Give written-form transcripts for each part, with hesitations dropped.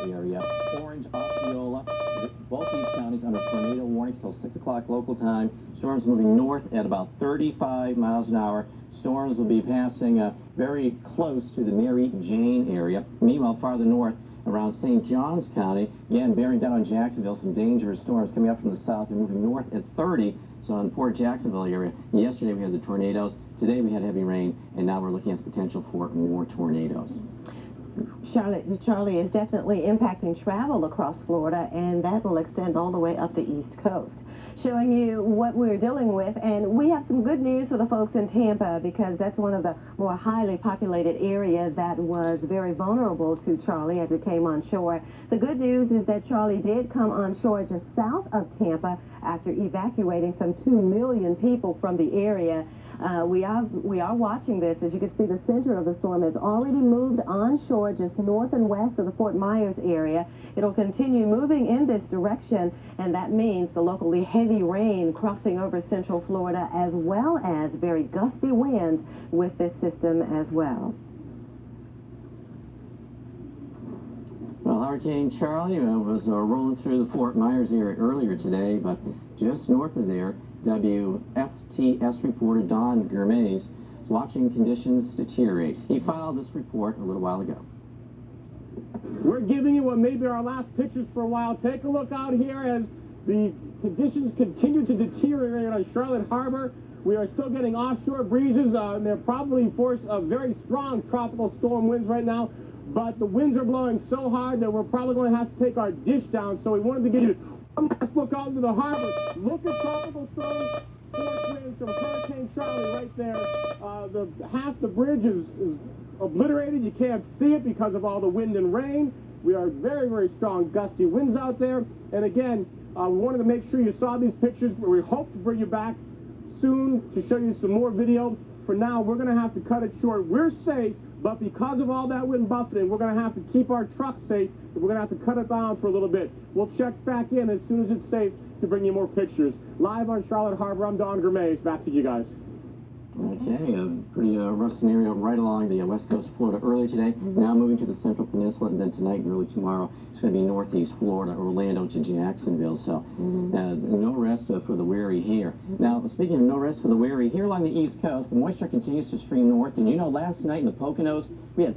area, Orange, Osceola, both these counties under tornado warnings till 6 o'clock local time. Storms moving north at about 35 miles an hour. Storms will be passing very close to the Mary Jane area. Meanwhile, farther north, around St. Johns County, again, bearing down on Jacksonville, some dangerous storms coming up from the south. They're moving north at 30, so in the Port Jacksonville area. Yesterday we had the tornadoes. Today we had heavy rain, and now we're looking at the potential for more tornadoes. Charley is definitely impacting travel across Florida, and that will extend all the way up the East Coast. Showing you what we're dealing with, and we have some good news for the folks in Tampa, because that's one of the more highly populated areas that was very vulnerable to Charley as it came on shore. The good news is that Charley did come on shore just south of Tampa after evacuating some 2 million people from the area. We are watching this. As you can see, the center of the storm has already moved onshore just north and west of the Fort Myers area. It'll continue moving in this direction, and that means the locally heavy rain crossing over central Florida, as well as very gusty winds with this system as well. Well, Hurricane Charley was rolling through the Fort Myers area earlier today, but just north of there, WFTS reporter Don Germaise is watching conditions deteriorate. He filed this report a little while ago. We're giving you what may be our last pictures for a while. Take a look out here as the conditions continue to deteriorate on Charlotte Harbor. We are still getting offshore breezes. They're probably force of very strong tropical storm winds right now. But the winds are blowing so hard that we're probably going to have to take our dish down. So we wanted to give you one last look out into the harbor. Look at tropical storm force winds from Hurricane Charley right there. Half the bridge is obliterated. You can't see it because of all the wind and rain. We are very, very strong gusty winds out there. And again, we wanted to make sure you saw these pictures. We hope to bring you back soon to show you some more video. For now, we're going to have to cut it short. We're safe, but because of all that wind buffeting, we're going to have to keep our trucks safe, and we're going to have to cut it down for a little bit. We'll check back in as soon as it's safe to bring you more pictures. Live on Charlotte Harbor, I'm Don Germaise. Back to you guys. Okay, a pretty rough scenario right along the west coast of Florida earlier today. Now moving to the central peninsula, and then tonight and early tomorrow, it's going to be northeast Florida, Orlando to Jacksonville. So no rest for the weary here. Now, speaking of no rest for the weary, here along the east coast, the moisture continues to stream north. Did you know last night in the Poconos, we had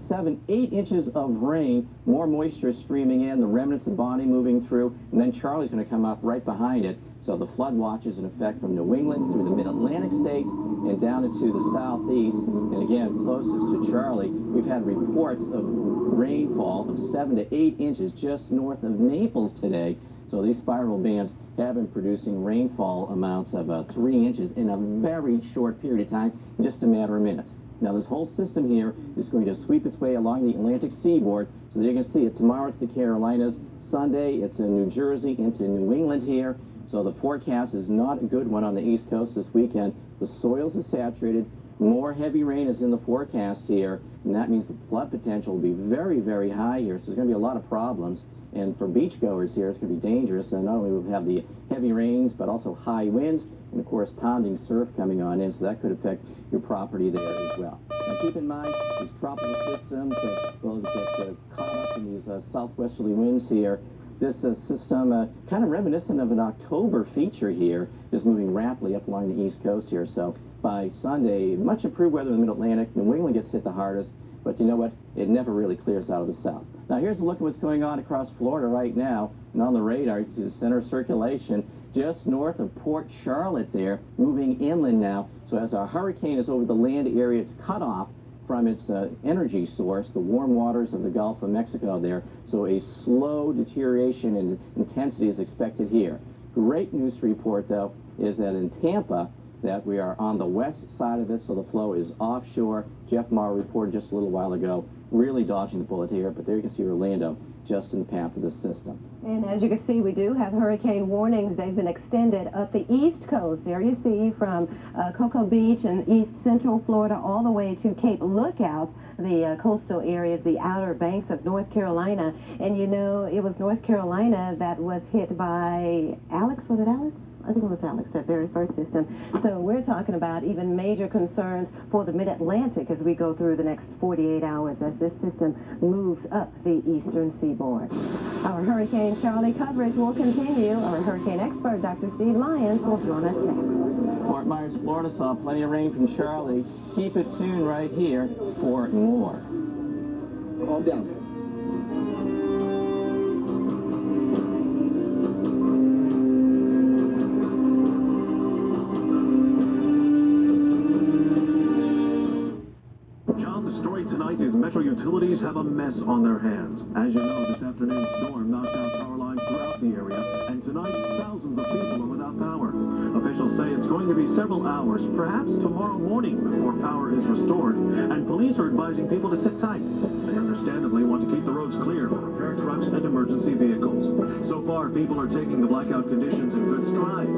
8 inches of rain, more moisture streaming in, the remnants of Bonnie moving through, and then Charley's going to come up right behind it. So the flood watch is in effect from New England through the mid-Atlantic states and down into the southeast. And again, closest to Charley, we've had reports of rainfall of 7 to 8 inches just north of Naples today. So these spiral bands have been producing rainfall amounts of 3 inches in a very short period of time, in just a matter of minutes. Now this whole system here is going to sweep its way along the Atlantic seaboard. So there you can see it. Tomorrow it's the Carolinas. Sunday it's in New Jersey into New England here. So the forecast is not a good one on the East Coast this weekend. The soils are saturated. More heavy rain is in the forecast here, and that means the flood potential will be very, very high here. So there's going to be a lot of problems. And for beachgoers here, it's going to be dangerous. And not only will we have the heavy rains, but also high winds, and of course pounding surf coming on in. So that could affect your property there as well. Now keep in mind, these tropical systems will get caught up in these southwesterly winds here. This system, kind of reminiscent of an October feature here, is moving rapidly up along the east coast here. So by Sunday, much improved weather in the mid-Atlantic. New England gets hit the hardest, but you know what? It never really clears out of the south. Now here's a look at what's going on across Florida right now. And on the radar, you can see the center of circulation just north of Port Charlotte there, moving inland now. So as our hurricane is over the land area, it's cut off from its energy source, the warm waters of the Gulf of Mexico there. So a slow deterioration in intensity is expected here. Great news to report, though, is that in Tampa, that we are on the west side of it, so the flow is offshore. Jeff Maher reported just a little while ago, really dodging the bullet here, but there you can see Orlando just in the path of this system. And as you can see, we do have hurricane warnings. They've been extended up the east coast. There you see from Cocoa Beach and east central Florida all the way to Cape Lookout, the coastal areas, the outer banks of North Carolina. And you know, it was North Carolina that was hit by Alex. Was it Alex? I think it was Alex, that very first system. So we're talking about even major concerns for the mid-Atlantic as we go through the next 48 hours as this system moves up the eastern seaboard. seaboard. Our Hurricane Charley coverage will continue. Our hurricane expert, Dr. Steve Lyons, will join us next. Fort Myers, Florida saw plenty of rain from Charley. Keep it tuned right here for more. Calm down. John, the story tonight is Metro Utilities have a mess on their hands. As you know, this afternoon's storm knocked out power lines throughout the area, and tonight thousands of people are without power. Officials say it's going to be several hours, perhaps tomorrow morning, before power is restored, and police are advising people to sit tight. They understandably want to keep the roads clear for repair trucks and emergency vehicles. So far, people are taking the blackout conditions in good stride.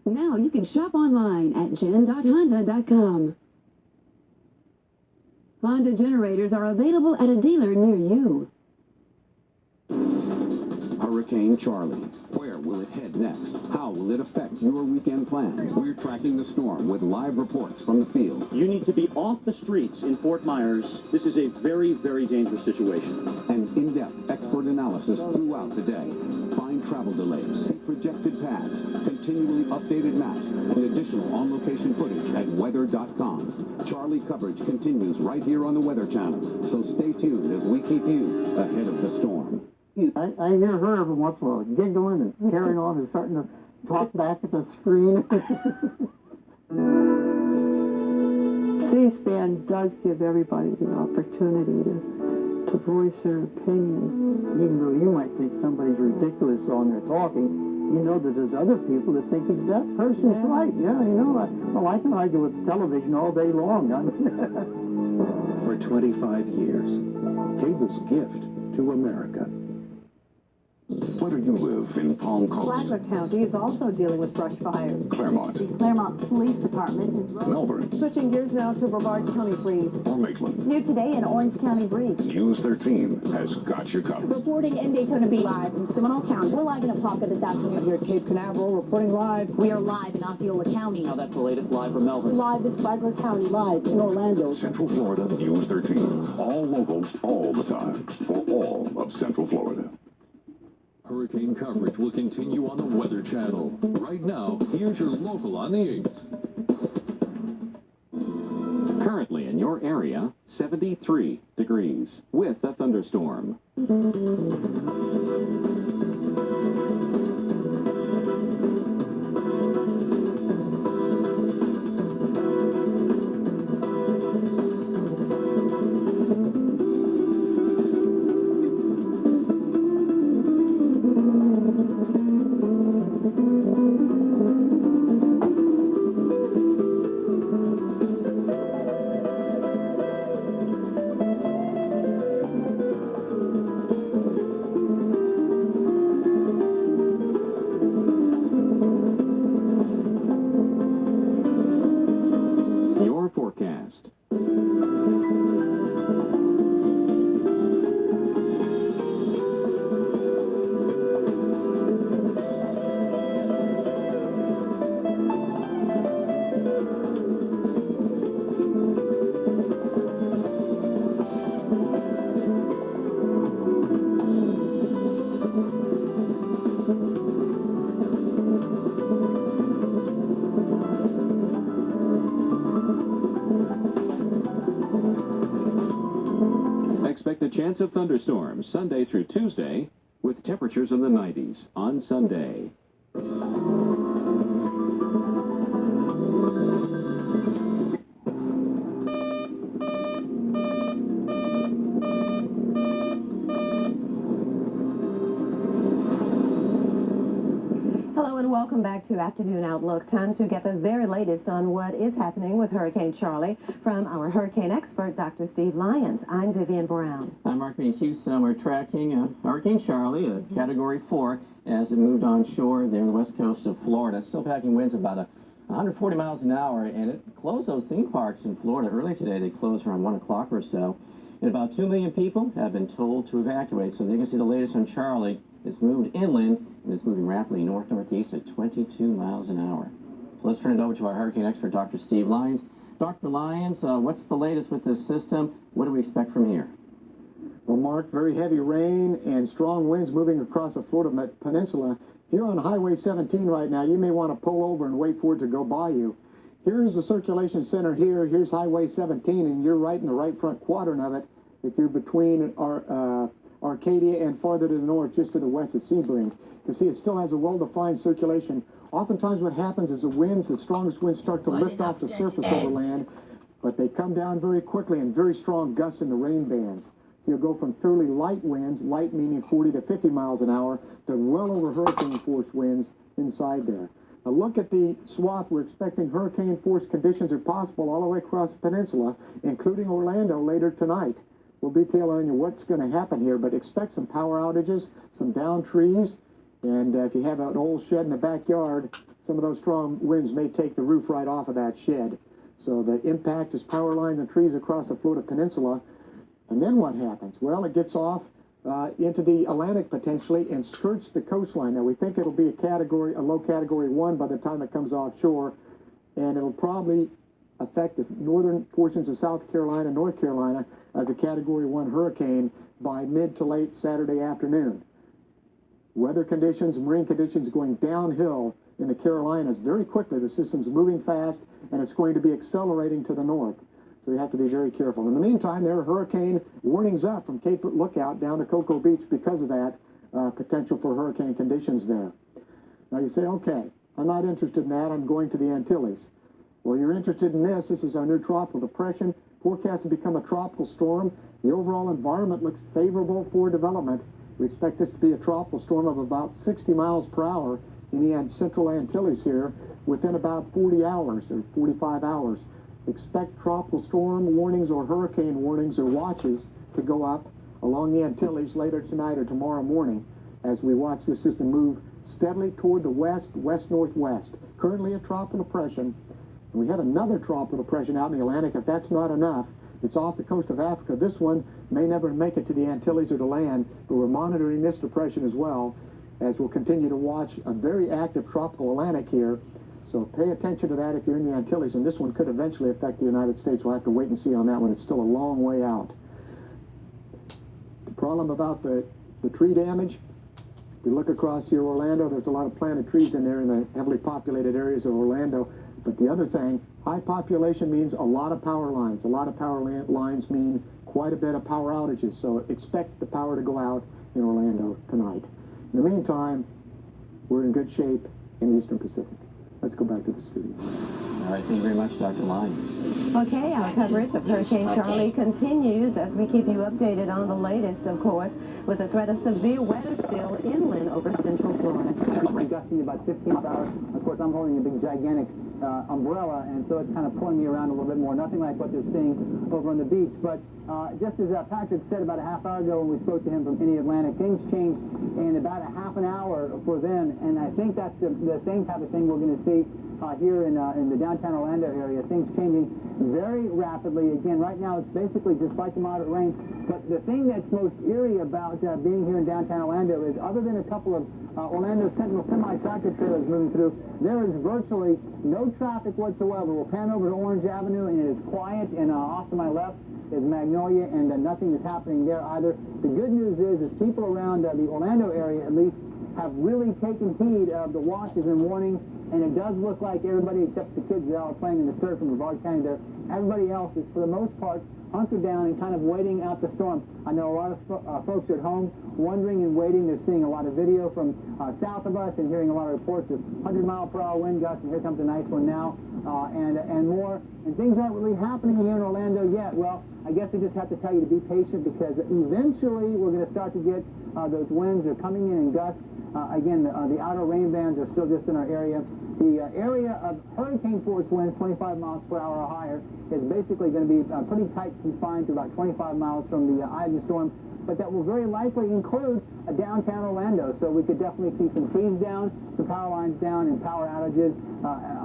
Now you can shop online at gen.honda.com. Honda generators are available at a dealer near you. Hurricane Charley. Where will it head next? How will it affect your weekend plans? We're tracking the storm with live reports from the field. You need to be off the streets in Fort Myers. This is a very, very dangerous situation. And in-depth expert analysis throughout the day. Find travel delays, see projected paths, continually updated maps, and additional on-location footage at weather.com. Charley coverage continues right here on the Weather Channel, so stay tuned as we keep you ahead of the storm. I hear her every once in a while giggling and carrying on and starting to talk back at the screen. C-SPAN does give everybody the opportunity to voice their opinion. Even though you might think somebody's ridiculous on their talking, you know that there's other people that think that person's right. Yeah, you know, I can argue with the television all day long. For 25 years, cable's gift to America. Whether you live in Palm Coast, Flagler County is also dealing with brush fires. Claremont, The Claremont Police Department is Melbourne, switching gears now to Brevard County Breeze. or Maitland, New today in Orange County Breeze. News 13 has got you covered. Reporting in Daytona Beach. Live in Seminole County. We're live in Apopka this afternoon. Here at Cape Canaveral, reporting live. We are live in Osceola County. Now that's the latest live from Melbourne. Live in Flagler County. Live in Orlando. Central Florida News 13. All local, all the time, for all of Central Florida. Hurricane coverage will continue on the Weather Channel. Right now, here's your local on the 8th. Currently in your area, 73 degrees with a thunderstorm. Expect a chance of thunderstorms Sunday through Tuesday with temperatures in the 90s on Sunday. Hello and welcome back to Afternoon Outlook. Time to get the very latest on what is happening with Hurricane Charley from our hurricane expert, Dr. Steve Lyons. I'm Vivian Brown. I'm Mark Mancuso, and we're tracking Hurricane Charley, a Category 4, as it moved on shore there on the west coast of Florida. Still packing winds about 140 miles an hour, and it closed those theme parks in Florida early today. They closed around 1 o'clock or so. And about 2 million people have been told to evacuate. So you can see the latest on Charley. It's moved inland, and it's moving rapidly north-northeast at 22 miles an hour. So let's turn it over to our hurricane expert, Dr. Steve Lyons. Dr. Lyons, what's the latest with this system? What do we expect from here? Well, Mark, very heavy rain and strong winds moving across the Florida Peninsula. If you're on Highway 17 right now, you may want to pull over and wait for it to go by you. Here's the circulation center here. Here's Highway 17, and you're right in the right front quadrant of it. If you're between Arcadia and farther to the north, just to the west of Sebring. You can see it still has a well-defined circulation. Oftentimes what happens is the strongest winds start to lift off the surface over land, but they come down very quickly and very strong gusts in the rain bands. So you'll go from fairly light winds, light meaning 40 to 50 miles an hour, to well over hurricane force winds inside there. Now look at the swath. We're expecting hurricane force conditions are possible all the way across the peninsula, including Orlando later tonight. We'll detail on you what's going to happen here, but expect some power outages, some downed trees, and if you have an old shed in the backyard, some of those strong winds may take the roof right off of that shed. So the impact is power lines and trees across the Florida Peninsula. And then what happens? Well, it gets off into the Atlantic potentially and skirts the coastline. Now, we think it'll be a low category 1 by the time it comes offshore, and it'll probably affect the northern portions of South Carolina, North Carolina as a category 1 hurricane by mid to late Saturday afternoon. Weather conditions, marine conditions going downhill in the Carolinas very quickly. The system's moving fast, and it's going to be accelerating to the north. So you have to be very careful. In the meantime, there are hurricane warnings up from Cape Lookout down to Cocoa Beach because of that potential for hurricane conditions there. Now you say, okay, I'm not interested in that. I'm going to the Antilles. Well, you're interested in this. This is our new tropical depression, forecast to become a tropical storm. The overall environment looks favorable for development. We expect this to be a tropical storm of about 60 miles per hour in the central Antilles here within about 40 hours or 45 hours. Expect tropical storm warnings or hurricane warnings or watches to go up along the Antilles later tonight or tomorrow morning as we watch the system move steadily toward the west-northwest. Currently a tropical depression. And we have another tropical depression out in the Atlantic. If that's not enough, it's off the coast of Africa. This one may never make it to the Antilles or to land, but we're monitoring this depression as well as we'll continue to watch a very active tropical Atlantic here. So pay attention to that if you're in the Antilles, and this one could eventually affect the United States. We'll have to wait and see on that one. It's still a long way out. The problem about the tree damage, if you look across here, Orlando, there's a lot of planted trees in there in the heavily populated areas of Orlando. But the other thing, high population means a lot of power lines. A lot of power lines mean quite a bit of power outages. So expect the power to go out in Orlando tonight. In the meantime, we're in good shape in the Eastern Pacific. Let's go back to the studio. All right, thank you very much, Dr. Lyons. Okay, our coverage of Hurricane Charley continues as we keep you updated on the latest, of course, with the threat of severe weather still inland over central Florida. Gusting about 15 miles per hour. Of course, I'm holding a big, gigantic umbrella, and so it's kind of pulling me around a little bit more. Nothing like what they're seeing over on the beach. But just as Patrick said about a half hour ago when we spoke to him from Indian Atlantic, things changed in about a half an hour for them, and I think that's the same type of thing we're going to see here in the downtown Orlando area. Things changing very rapidly. Again, right now it's basically just like the moderate rain. But the thing that's most eerie about being here in downtown Orlando is, other than a couple of Orlando Sentinel semi-tractor trailers moving through, there is virtually no traffic whatsoever. We'll pan over to Orange Avenue, and it is quiet, and off to my left is Magnolia, and nothing is happening there either. The good news is people around the Orlando area, at least, have really taken heed of the watches and warnings, and it does look like everybody except the kids that are playing in the surf in Brevard County there, everybody else is for the most part hunkered down and kind of waiting out the storm. I know a lot of folks are at home wondering and waiting. They're seeing a lot of video from south of us and hearing a lot of reports of 100-mile-per-hour wind gusts, and here comes a nice one now, and more. And things aren't really happening here in Orlando yet. Well, I guess we just have to tell you to be patient, because eventually we're going to start to get those winds. They're coming in gusts. Again, the outer rain bands are still just in our area. The area of hurricane force winds, 25 miles per hour or higher, is basically going to be pretty tight confined to about 25 miles from the eye of the storm. But that will very likely include downtown Orlando. So we could definitely see some trees down, some power lines down, and power outages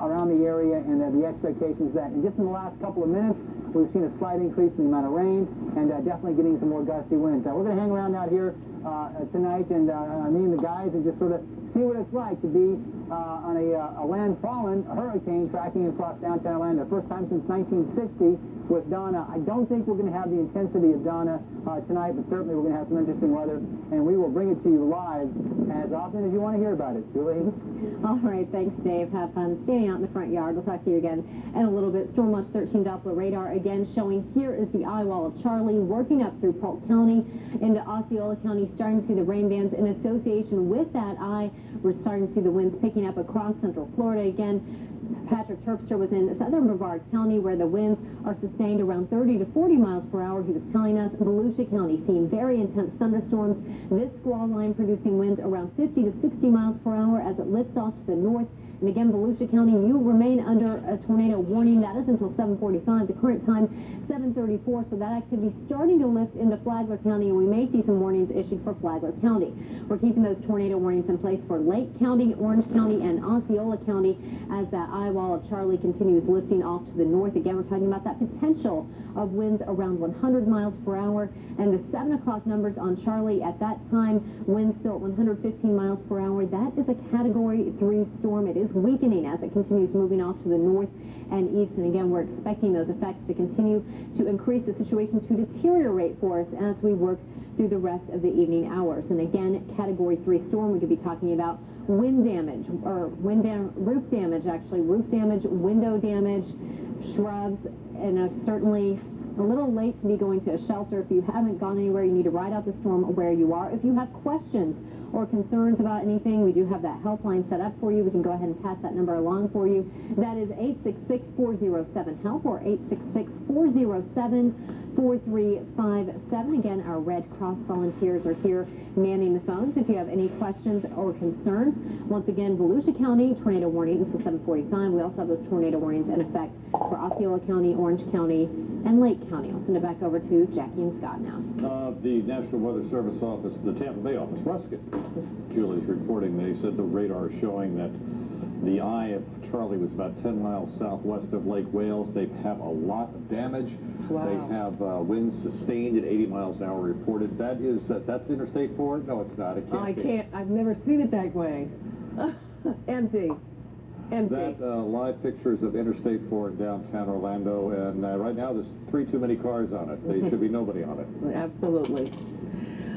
around the area. And the expectation is that in just in the last couple of minutes, we've seen a slight increase in the amount of rain, and definitely getting some more gusty winds. Now, we're going to hang around out here tonight, and me and the guys, and just sort of see what it's like to be on a landfallen hurricane tracking across downtown Orlando. First time since 1960 with Donna. I don't think we're going to have the intensity of Donna tonight, but certainly we're going to have some interesting weather, and we will bring it to you live as often as you want to hear about it. Julie? All right, thanks, Dave. Have fun standing out in the front yard. We'll talk to you again in a little bit. Storm Watch 13 Doppler radar again showing here is the eye wall of Charley working up through Polk County into Osceola County, starting to see the rain bands in association with that eye. We're starting to see the winds picking up across central Florida again. Patrick Terpstra was in southern Brevard County where the winds are sustained around 30 to 40 miles per hour. He was telling us Volusia County seeing very intense thunderstorms. This squall line producing winds around 50 to 60 miles per hour as it lifts off to the north. And again, Volusia County, you remain under a tornado warning. That is until 7:45. The current time, 7:34. So that activity starting to lift into Flagler County, and we may see some warnings issued for Flagler County. We're keeping those tornado warnings in place for Lake County, Orange County, and Osceola County as that eye wall of Charley continues lifting off to the north. Again, we're talking about that potential of winds around 100 miles per hour. And the 7 o'clock numbers on Charley at that time, winds still at 115 miles per hour. That is a Category 3 storm. It is weakening as it continues moving off to the north and east. And again, we're expecting those effects to continue to increase, the situation to deteriorate for us as we work through the rest of the evening hours. And again, Category 3 storm, we could be talking about wind damage, or roof damage, actually, roof damage, window damage, shrubs, and certainly a little late to be going to a shelter. If you haven't gone anywhere, you need to ride out the storm where you are. If you have questions or concerns about anything, we do have that helpline set up for you. We can go ahead and pass that number along for you. That is 866-407-HELP or 866-407-4357. Again, our Red Cross volunteers are here manning the phones if you have any questions or concerns. Once again, Volusia County, tornado warning until 7:45. We also have those tornado warnings in effect for Osceola County, Orange County, and Lake County. I'll send it back over to Jackie and Scott now. The National Weather Service office, the Tampa Bay office, Ruskin, Julie's reporting, they said the radar is showing that the eye of Charley was about 10 miles southwest of Lake Wales. They have a lot of damage. Wow. They have winds sustained at 80 miles an hour reported. That's Interstate 4? No, it's not. It can't be. I've never seen it that way. Empty. That live pictures of Interstate 4 in downtown Orlando, and right now there's 3 too many cars on it. There should be nobody on it. Absolutely.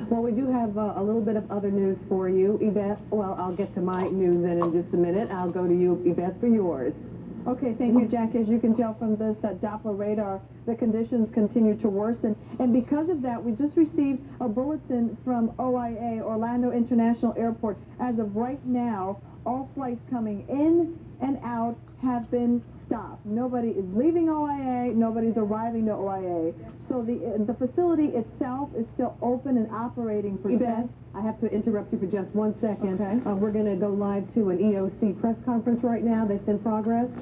Well, we do have a little bit of other news for you, Yvette. Well, I'll get to my news in just a minute. I'll go to you, Yvette, for yours. Okay, thank you, Jackie. As you can tell from this, that Doppler radar, the conditions continue to worsen. And because of that, we just received a bulletin from OIA, Orlando International Airport. As of right now, all flights coming in and out have been stopped. Nobody is leaving OIA, nobody's arriving to OIA. So the facility itself is still open and operating per se. I have to interrupt you for just 1 second. Okay. We're going to go live to an EOC press conference right now that's in progress.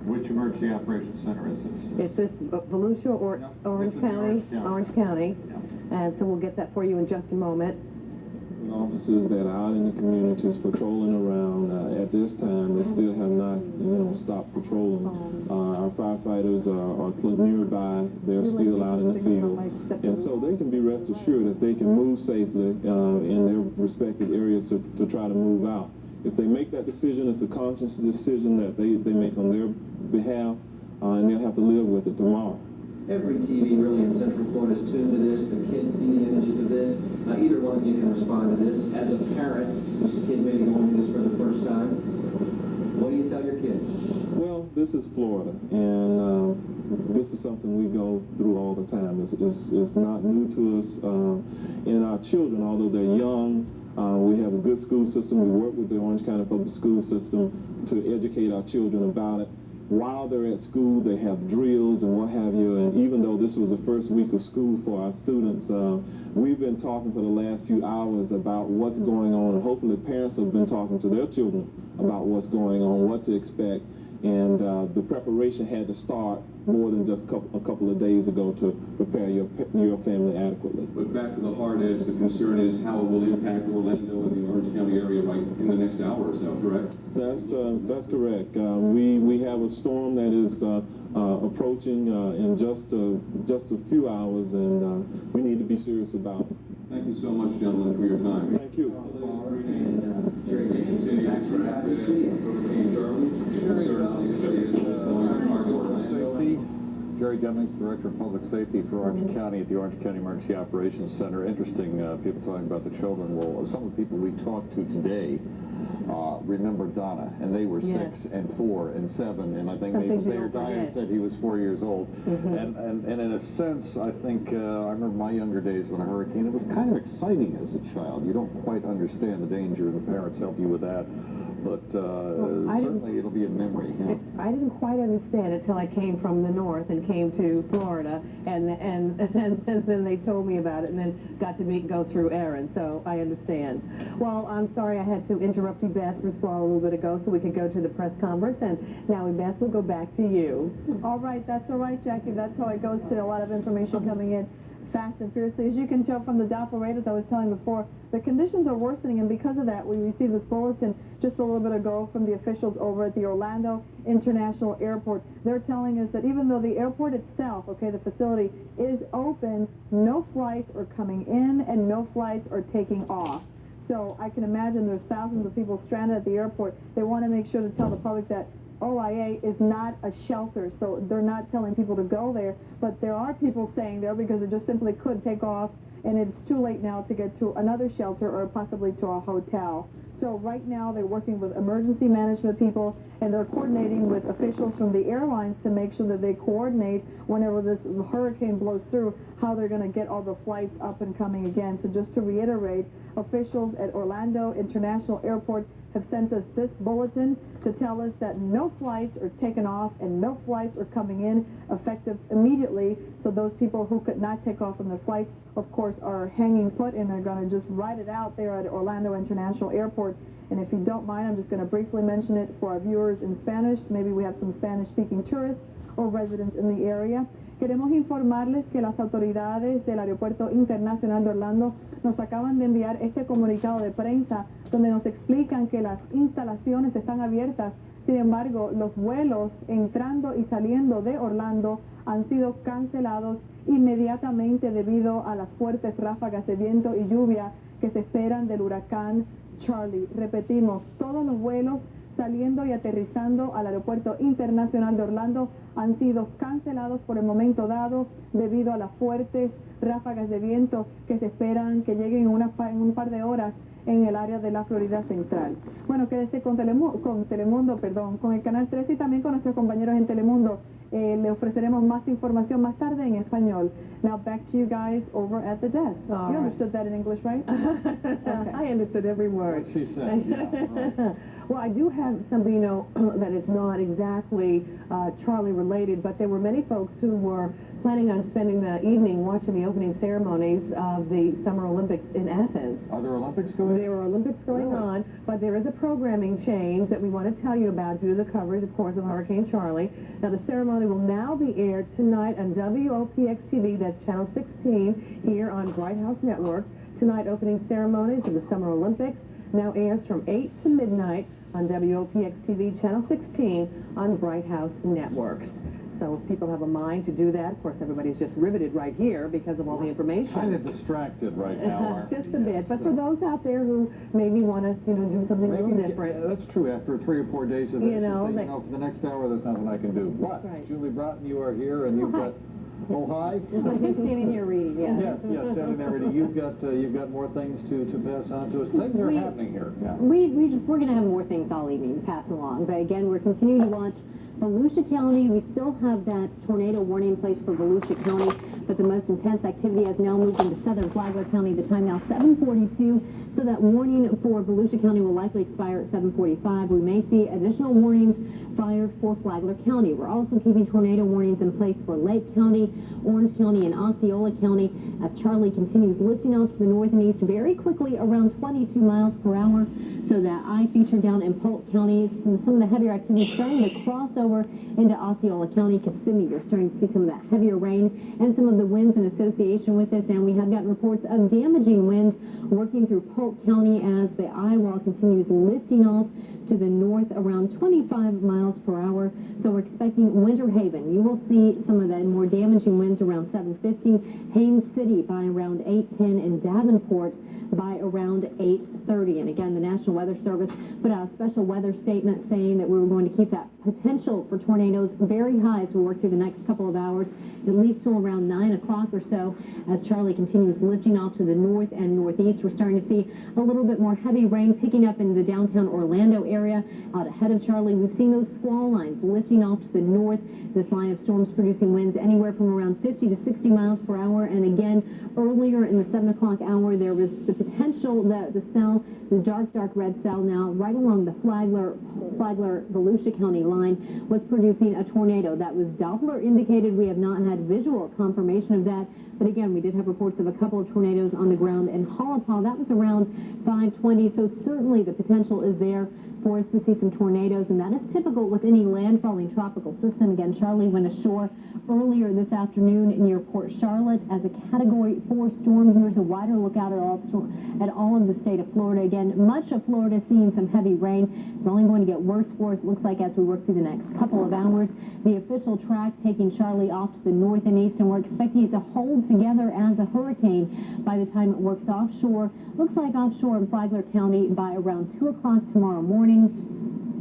Which emergency operations center is this? It's this Volusia or Orange County. Orange County. And so we'll get that for you in just a moment. Officers that are out in the communities patrolling around at this time, they still have not, stopped patrolling. Our firefighters are nearby. They're still out in the field. And so they can be rest assured if they can move safely in their respective areas to try to move out. If they make that decision, it's a conscious decision that they make on their behalf, and they'll have to live with it tomorrow. Every TV really in Central Florida is tuned to this. The kids see the images of this. Either one of you can respond to this. As a parent, whose kid may be going through this for the first time, what do you tell your kids? Well, this is Florida, and this is something we go through all the time. It's not new to us. And our children, although they're young, we have a good school system. We work with the Orange County Public School System to educate our children about it. While they're at school, they have drills and what have you, and even though this was the first week of school for our students, we've been talking for the last few hours about what's going on, and hopefully parents have been talking to their children about what's going on, what to expect, and the preparation had to start more than just a couple of days ago to prepare your family adequately. But back to the hard edge, the concern is how it will impact Orlando and the Orange County area right in the next hour or so, correct? That's correct. We have a storm that is approaching in just a few hours, and we need to be serious about it. Thank you so much, gentlemen, for your time. Thank you. Jackson, Hurricane Charley, Jerry Demings, Director of Public Safety for Orange County at the Orange County Emergency Operations Center. Interesting, people talking about the children. Well, some of the people we talked to today remember Donna, and they were 6 and 4 and 7, and I think Mayor Dyer said he was 4 years old. And in a sense, I think I remember my younger days when a hurricane, it was kind of exciting as a child. You don't quite understand the danger, and the parents help you with that. But certainly it'll be a memory. You know? I didn't quite understand until I came from the north and came to Florida, and then they told me about it, and then got to go through Aaron, so I understand. Well, I'm sorry I had to interrupt you, Beth, for a little bit ago, so we could go to the press conference, and now, Beth, we'll go back to you. All right, that's all right, Jackie. That's how it goes today. A lot of information coming in fast and fiercely. As you can tell from the Doppler radars I was telling before, the conditions are worsening, and because of that, we received this bulletin just a little bit ago from the officials over at the Orlando International Airport. They're telling us that even though the airport itself, the facility is open, no flights are coming in and no flights are taking off. So I can imagine there's thousands of people stranded at the airport. They want to make sure to tell the public that OIA is not a shelter, so they're not telling people to go there, but there are people staying there because it just simply could take off, and it's too late now to get to another shelter or possibly to a hotel. So right now they're working with emergency management people, and they're coordinating with officials from the airlines to make sure that they coordinate whenever this hurricane blows through, how they're going to get all the flights up and coming again. So just to reiterate, officials at Orlando International Airport have sent us this bulletin to tell us that no flights are taken off and no flights are coming in effective immediately. So those people who could not take off from their flights, of course, are hanging put and are going to just ride it out there at Orlando International Airport. And if you don't mind, I'm just going to briefly mention it for our viewers in Spanish. Maybe we have some Spanish-speaking tourists or residents in the area. Queremos informarles que las autoridades del Aeropuerto Internacional de Orlando nos acaban de enviar este comunicado de prensa donde nos explican que las instalaciones están abiertas. Sin embargo, los vuelos entrando y saliendo de Orlando han sido cancelados inmediatamente debido a las fuertes ráfagas de viento y lluvia que se esperan del huracán Charley. Repetimos, todos los vuelos saliendo y aterrizando al Aeropuerto Internacional de Orlando han sido cancelados por el momento dado debido a las fuertes ráfagas de viento que se esperan que lleguen en un par de horas en el área de la Florida Central. Bueno, quédese con Telemundo, con el Canal 13 y también con nuestros compañeros en Telemundo. Le ofreceremos más información más tarde en español. Now back to you guys over at the desk. You understood that in English, right? Okay. I understood every word. What she said, yeah. Well, I do have something, that is not exactly Charley related, but there were many folks who were planning on spending the evening watching the opening ceremonies of the Summer Olympics in Athens. Are there Olympics going on? There are Olympics going on, but there is a programming change that we want to tell you about due to the coverage, of course, of Hurricane Charley. Now, the ceremony will now be aired tonight on WOPX TV, that's Channel 16, here on Bright House Networks. Tonight, opening ceremonies of the Summer Olympics now airs from 8 to midnight on WOPX TV, Channel 16 on Bright House Networks. So if people have a mind to do that, of course, everybody's just riveted right here because of all the information. Kind of distracted right now. Just a bit. But for those out there who maybe want to, do something a little different. Yeah, that's true. After 3 or 4 days of this, for the next hour, there's nothing I can do. But right. Julie Broughton, you are here, and you've got. Oh, hi. I'm standing here reading, Yes, standing there reading. You've got more things to pass on to us. Things are happening here. Yeah. We're going to have more things all evening to pass along. But again, we're continuing to watch Volusia County. We still have that tornado warning in place for Volusia County, but the most intense activity has now moved into southern Flagler County. The time now 7:42, so that warning for Volusia County will likely expire at 7:45. We may see additional warnings fired for Flagler County. We're also keeping tornado warnings in place for Lake County, Orange County, and Osceola County as Charley continues lifting up to the north and east very quickly around 22 miles per hour. So that I feature down in Polk County, some of the heavier activity starting to cross over hour into Osceola County, Kissimmee. You're starting to see some of that heavier rain and some of the winds in association with this, and we have gotten reports of damaging winds working through Polk County as the eye wall continues lifting off to the north around 25 miles per hour. So we're expecting Winter Haven. You will see some of the more damaging winds around 7:50, Haines City by around 8:10, and Davenport by around 8:30. And again, the National Weather Service put out a special weather statement saying that we were going to keep that potential for tornadoes very high as we work through the next couple of hours, at least till around 9 o'clock or so, as Charley continues lifting off to the north and northeast. We're starting to see a little bit more heavy rain picking up in the downtown Orlando area. Out ahead of Charley, we've seen those squall lines lifting off to the north. This line of storms producing winds anywhere from around 50 to 60 miles per hour. And again, earlier in the 7 o'clock hour, there was the potential that the cell, the dark red cell now right along the Flagler-Volusia County line was producing a tornado. That was Doppler indicated. We have not had visual confirmation of that. But again, we did have reports of a couple of tornadoes on the ground in Holopaw. That was around 5:20. So certainly the potential is there for us to see some tornadoes, and that is typical with any landfalling tropical system. Again, Charley went ashore earlier this afternoon near Port Charlotte as a Category 4 storm. Here's a wider lookout at all of the state of Florida. Again, much of Florida seeing some heavy rain. It's only going to get worse for us, it looks like, as we work through the next couple of hours. The official track taking Charley off to the north and east, and we're expecting it to hold together as a hurricane by the time it works offshore. Looks like offshore in Flagler County by around 2 o'clock tomorrow morning,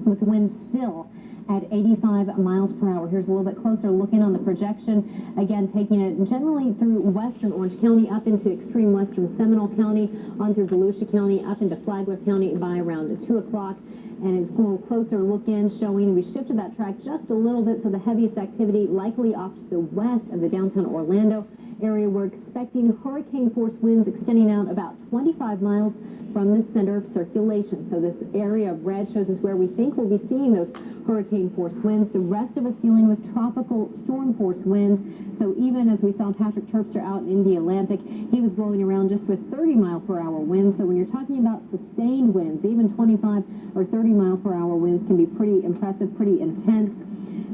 with winds still at 85 miles per hour. Here's a little bit closer looking on the projection. Again, taking it generally through western Orange County up into extreme western Seminole County, on through Volusia County, up into Flagler County by around 2 o'clock. And it's a little closer look in showing we shifted that track just a little bit, so the heaviest activity likely off to the west of the downtown Orlando area. We're expecting hurricane force winds extending out about 25 miles from the center of circulation. So this area of red shows us where we think we'll be seeing those hurricane force winds. The rest of us dealing with tropical storm force winds. So even as we saw Patrick Terpster out in the Atlantic, he was blowing around just with 30 mile per hour winds. So when you're talking about sustained winds, even 25 or 30 mile per hour winds can be pretty impressive, pretty intense.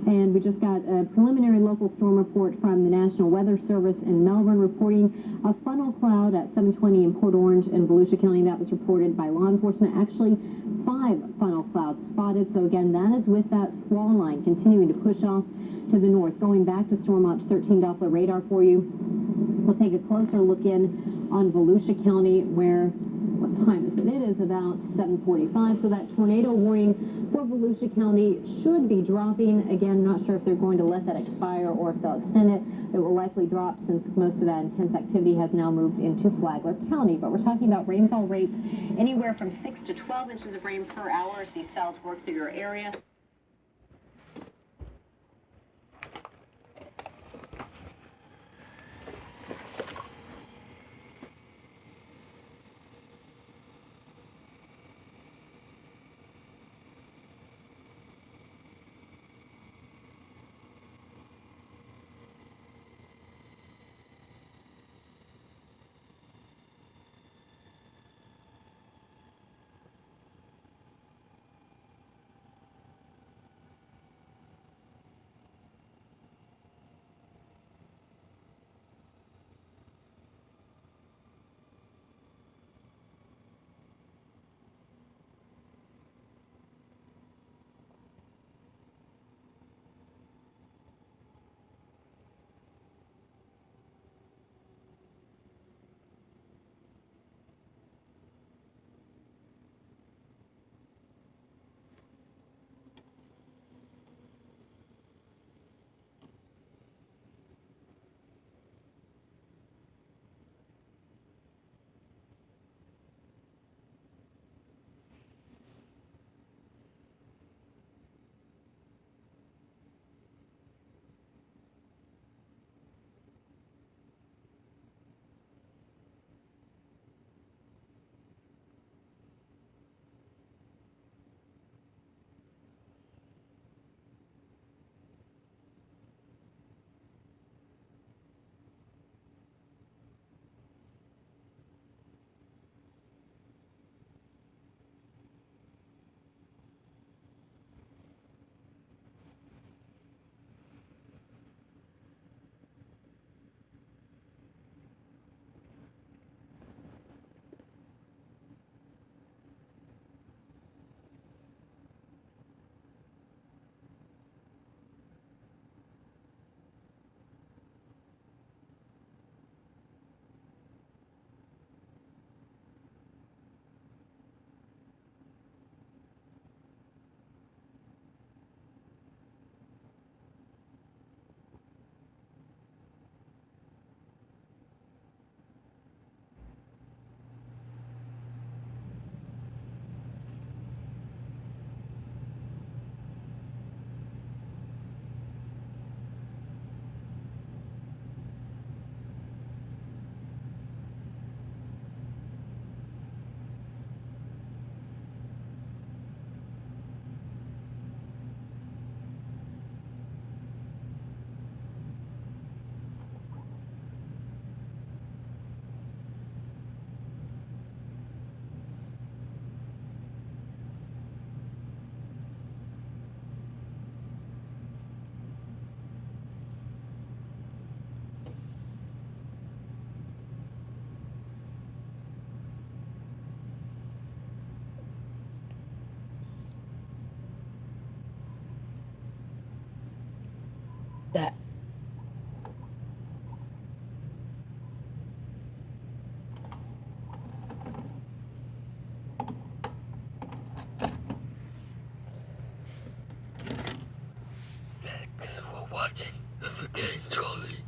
And we just got a preliminary local storm report from the National Weather Service in Melbourne reporting a funnel cloud at 7:20 in Port Orange and Volusia County. That was reported by law enforcement. Actually, 5 funnel clouds spotted. So again, that is with that squall line continuing to push off to the north. Going back to Storm Watch 13 Doppler radar for you. We'll take a closer look in on Volusia County, where, what time is it? It is about 7:45. So that tornado warning for Volusia County should be dropping. Again, not sure if they're going to let that expire or if they'll extend it. It will likely drop since most of that intense activity has now moved into Flagler County. But we're talking about rainfall rates anywhere from 6 to 12 inches of rain per hour as these cells work through your area. that. Thanks for watching. Have a game, Charlie.